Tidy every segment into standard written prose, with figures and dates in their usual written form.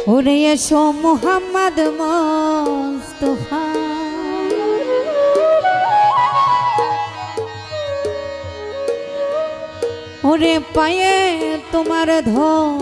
ওরে এসো মুহাম্মদ মুস্তাফা ওরে পায়ে তোমার ধরি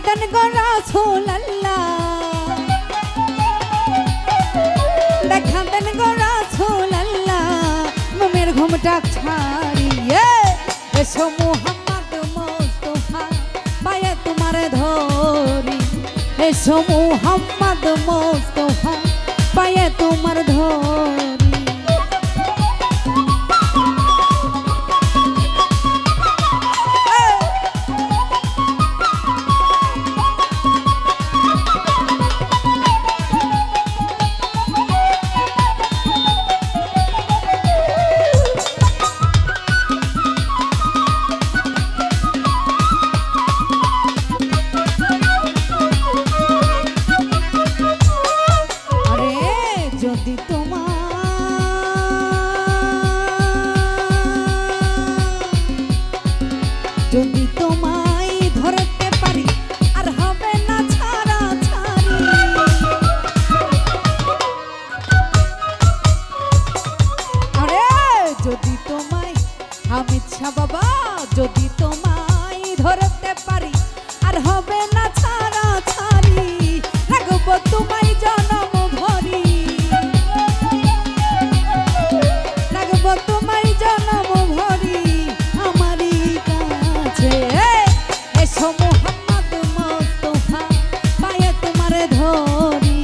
দেন গো রাসূলুল্লাহ দেখা দেন গো রাসূলুল্লাহ মুমের ঘুমটা ছাড়িয়ে এসো মুহাম্মদ মুস্তাফা পায়ে তোমার ধরি এসো মুহাম্মদ মুস্তাফা পায়ে তোমার ধরি যদি তোমায় ধরতে পারি আর হবে না ছাড়া ছাড়ি আরে যদি তোমায় আমি ইচ্ছা বাবা যদি তোমায় ধরতে পারি আর হবে না ছাড়া ছাড়ি রাখবো তোমায় জনম ভরি রাখবো তোমায় জনম ভরি এসো মুহাম্মদ মুস্তাফা পায়ে তোমার ধরি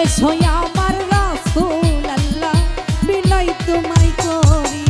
এসো আমার রাসূলুল্লাহ বিনয় তোমায় করি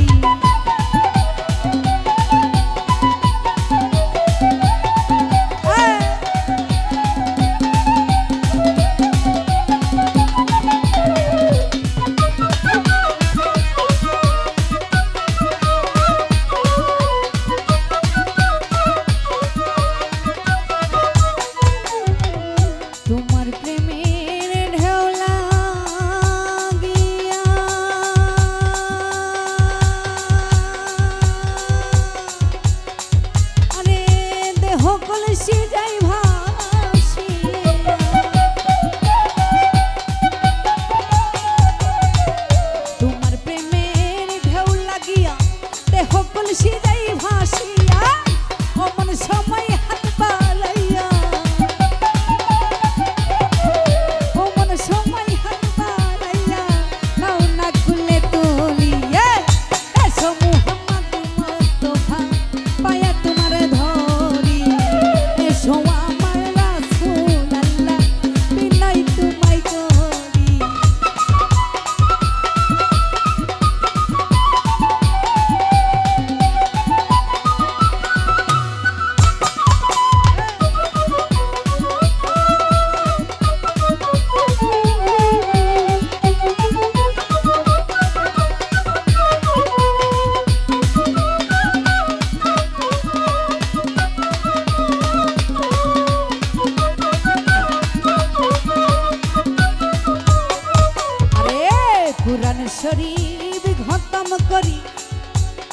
কুরআন শরীফ খতম করি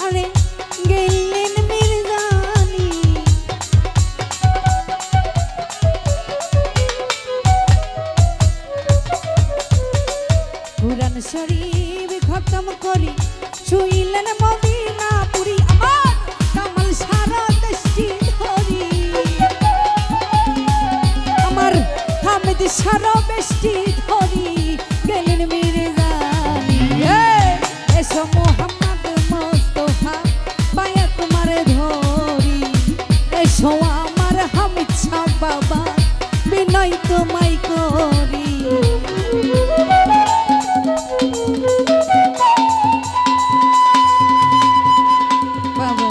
আরে গেলেন মির্জানি কুরআন শরীফ খতম করি শুইলেন মদিনা পুরি আমার কামাল সারা দৃষ্টি ধরি আমার হামিদ সারা বৃষ্টি ধরি গেলেন মির্জানি এসো মুহাম্মদ মুস্তাফা পায়ে তোমার ধরি এসো আমার হামিদ শাহ বাবা বিনয় তোমায় করি বাবা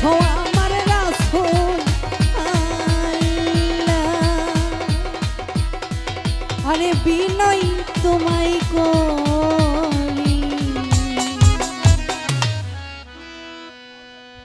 ছোঁয়া